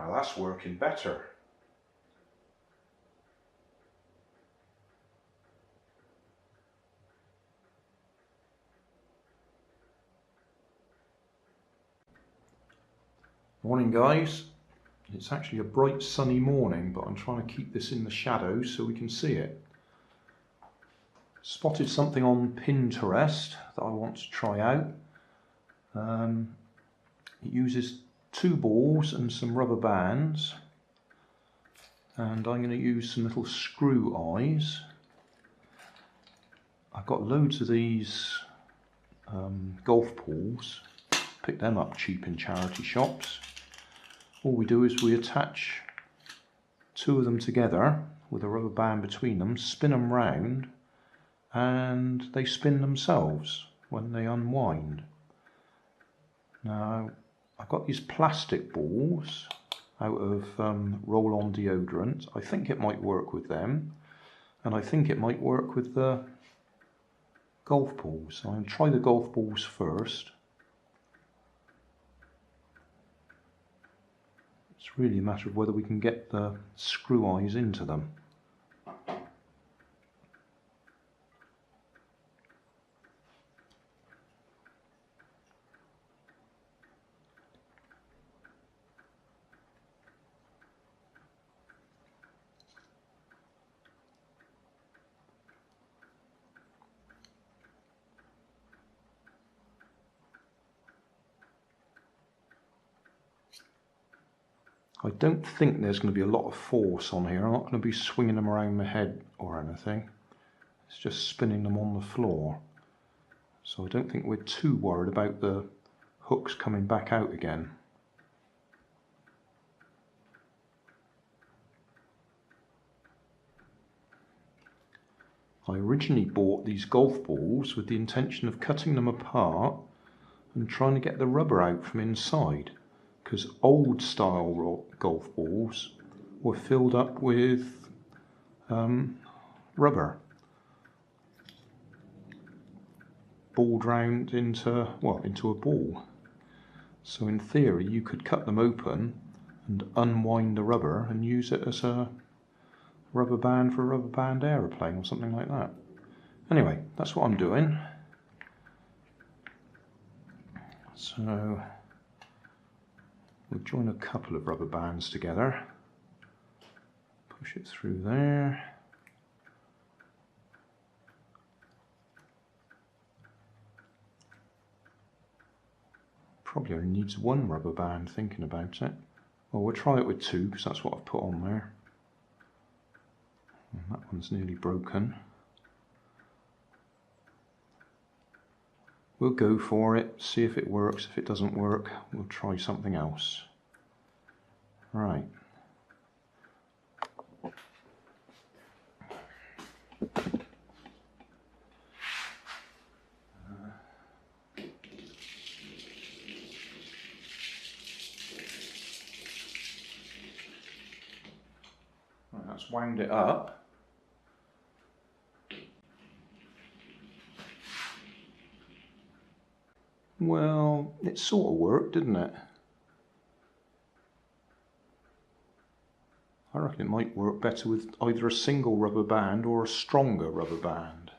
Now that's working better. Morning guys, it's actually a bright sunny morning, but I'm trying to keep this in the shadows so we can see it. Spotted something on Pinterest that I want to try out. It uses 2 balls and some rubber bands, and I'm going to use some little screw eyes. I've got loads of these golf balls, pick them up cheap in charity shops. All we do is we attach 2 of them together with a rubber band between them, spin them round, and they spin themselves when they unwind. Now I've got these plastic balls out of roll-on deodorant. I think it might work with them, and I think it might work with the golf balls. So I'm going to try the golf balls first. It's really a matter of whether we can get the screw eyes into them. I don't think there's going to be a lot of force on here. I'm not going to be swinging them around my head or anything. It's just spinning them on the floor. So I don't think we're too worried about the hooks coming back out again. I originally bought these golf balls with the intention of cutting them apart and trying to get the rubber out from inside, because old style golf balls were filled up with rubber, balled round into a ball. So in theory you could cut them open and unwind the rubber and use it as a rubber band for a rubber band aeroplane or something like that. Anyway, that's what I'm doing. So we'll join a couple of rubber bands together, push it through there. Probably only needs 1 rubber band, thinking about it. Well, we'll try it with 2 because that's what I've put on there. And that one's nearly broken. We'll go for it, see if it works. If it doesn't work, we'll try something else. Right. Right, that's wound it up. Well, it sort of worked, didn't it? I reckon it might work better with either a single rubber band or a stronger rubber band.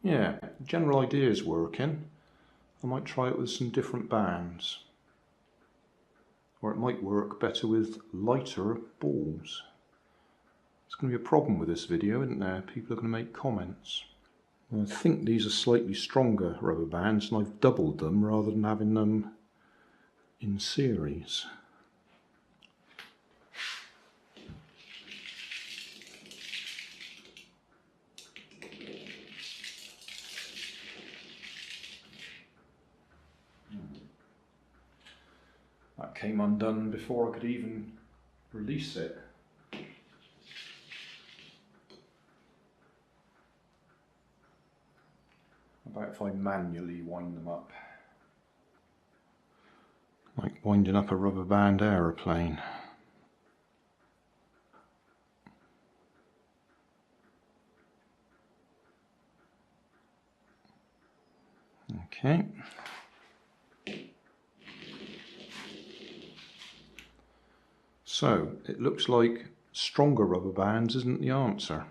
Yeah, the general idea is working. I might try it with some different bands. Or it might work better with lighter balls. It's going to be a problem with this video, isn't there? People are going to make comments. I think these are slightly stronger rubber bands, and I've doubled them rather than having them in series. That came undone before I could even release it. How about if I manually wind them up? Like winding up a rubber band aeroplane. Okay. So it looks like stronger rubber bands isn't the answer.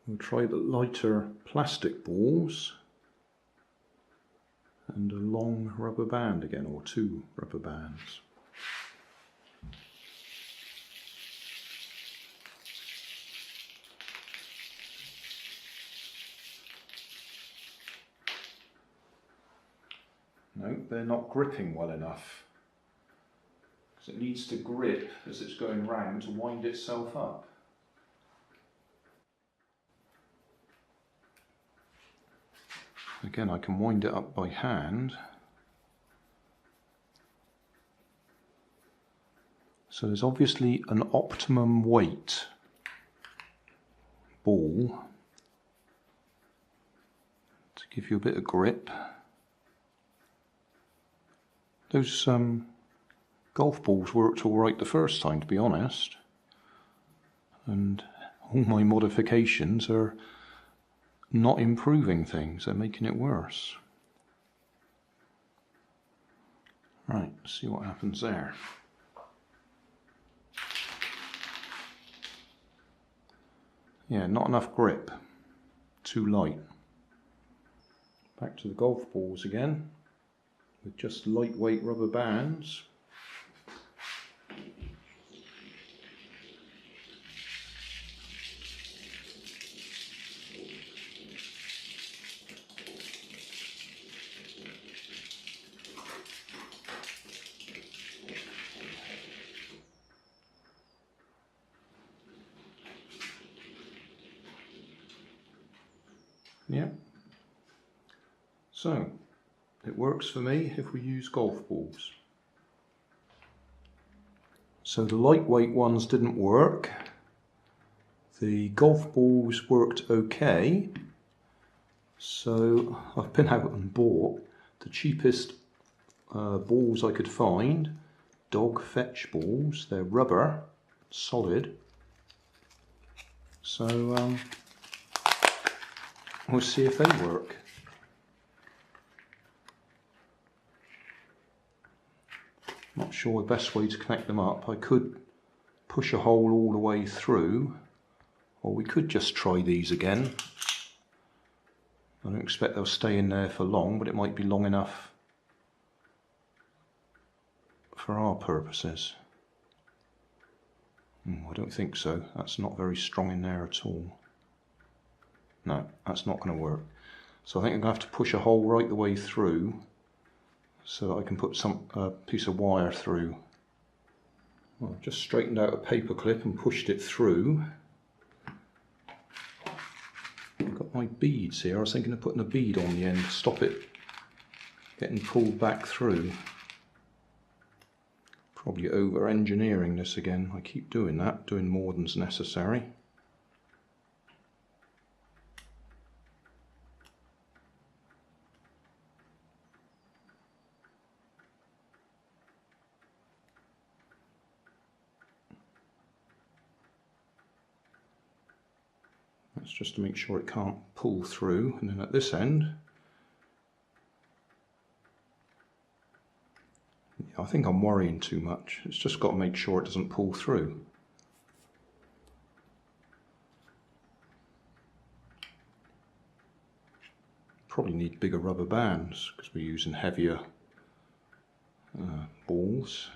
We'll try the lighter plastic balls and a long rubber band again, or 2 rubber bands. No, they're not gripping well enough, because it needs to grip as it's going round to wind itself up. Again, I can wind it up by hand. So there's obviously an optimum weight ball to give you a bit of grip. Those golf balls worked all right the first time, to be honest, and all my modifications are not improving things, they're making it worse. Right, see what happens there. Yeah, not enough grip, too light. Back to the golf balls again, with just lightweight rubber bands. Yeah, so it works for me if we use golf balls. So the lightweight ones didn't work. The golf balls worked okay. So I've been out and bought the cheapest balls I could find, dog fetch balls. They're rubber, solid. So we'll see if they work. Not sure the best way to connect them up. I could push a hole all the way through, or we could just try these again. I don't expect they'll stay in there for long, but it might be long enough for our purposes. I don't think so. That's not very strong in there at all. No, that's not going to work. So I think I'm going to have to push a hole right the way through so that I can put some piece of wire through. Well, I've just straightened out a paper clip and pushed it through. I've got my beads here. I was thinking of putting a bead on the end to stop it getting pulled back through. Probably over-engineering this again. I keep doing that, doing more than's necessary. That's just to make sure it can't pull through. And then at this end, I think I'm worrying too much. It's just got to make sure it doesn't pull through. Probably need bigger rubber bands because we're using heavier balls.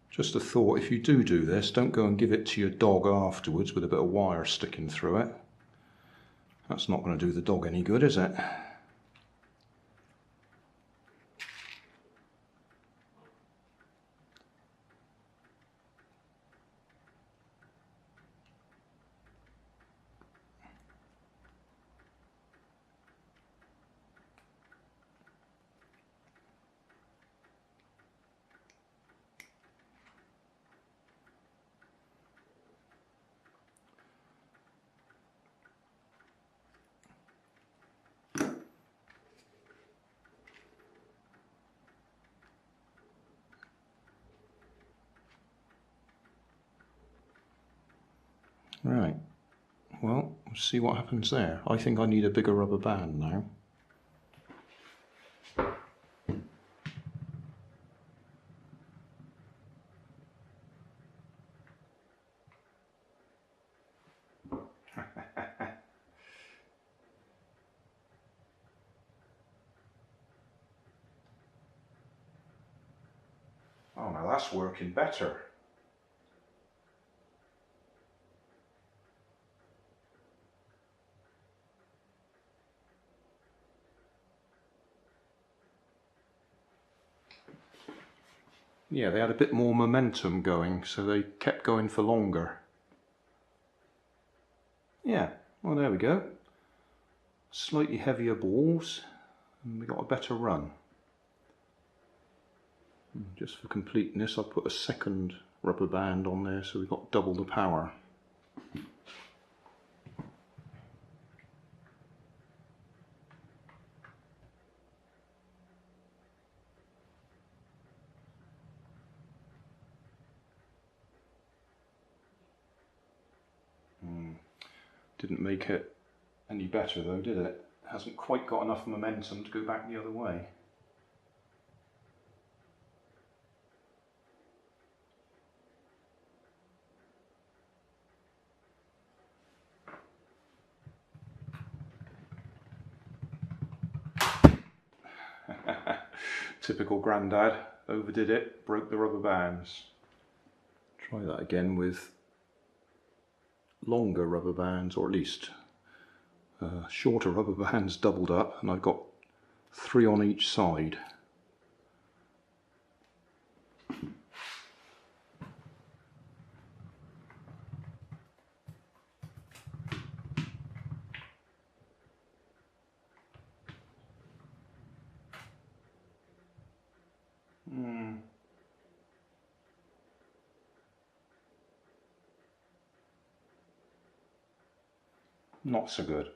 Just a thought, if you do this, don't go and give it to your dog afterwards with a bit of wire sticking through it. That's not going to do the dog any good, is it? Right, well, let's see what happens there. I think I need a bigger rubber band now. Oh, now that's working better. Yeah, they had a bit more momentum going, so they kept going for longer. Yeah, well, there we go. Slightly heavier balls, and we got a better run. Just for completeness, I've put a second rubber band on there, so we've got double the power. Didn't make it any better though, did it? Hasn't quite got enough momentum to go back the other way. Typical Grandad, overdid it, broke the rubber bands. Try that again with longer rubber bands, or at least shorter rubber bands doubled up, and I've got 3 on each side. Not so good.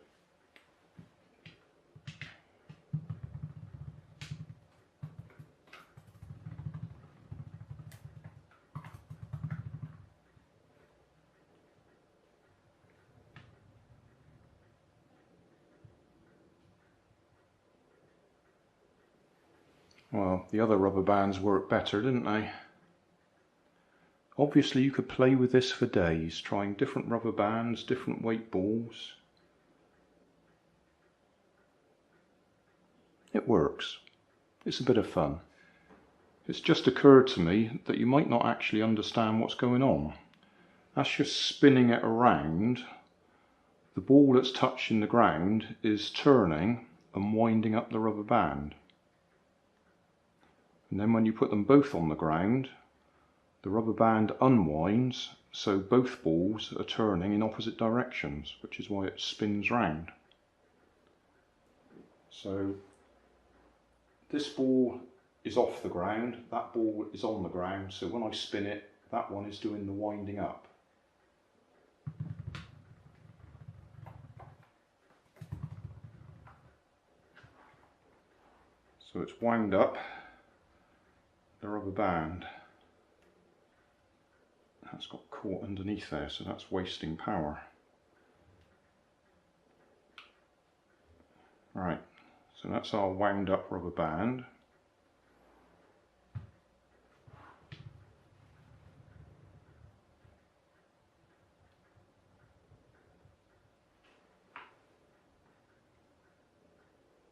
Well, the other rubber bands worked better, didn't they? Obviously you could play with this for days, trying different rubber bands, different weight balls. It works. It's a bit of fun. It's just occurred to me that you might not actually understand what's going on. As you're spinning it around, the ball that's touching the ground is turning and winding up the rubber band. And then when you put them both on the ground, the rubber band unwinds, so both balls are turning in opposite directions, which is why it spins round. So this ball is off the ground, that ball is on the ground, so when I spin it, that one is doing the winding up. So it's wound up the rubber band. That's got caught underneath there, so that's wasting power. Right, so that's our wound up rubber band.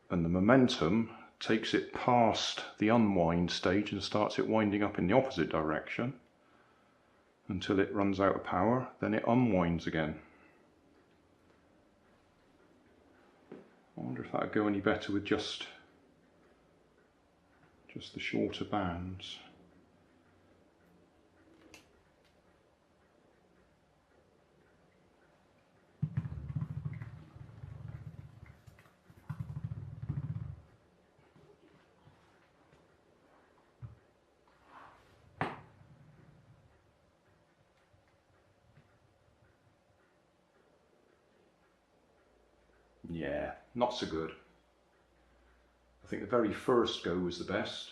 And the momentum takes it past the unwind stage and starts it winding up in the opposite direction until it runs out of power, then it unwinds again. I wonder if that would go any better with just the shorter bands. Yeah, not so good. I think the very first go was the best.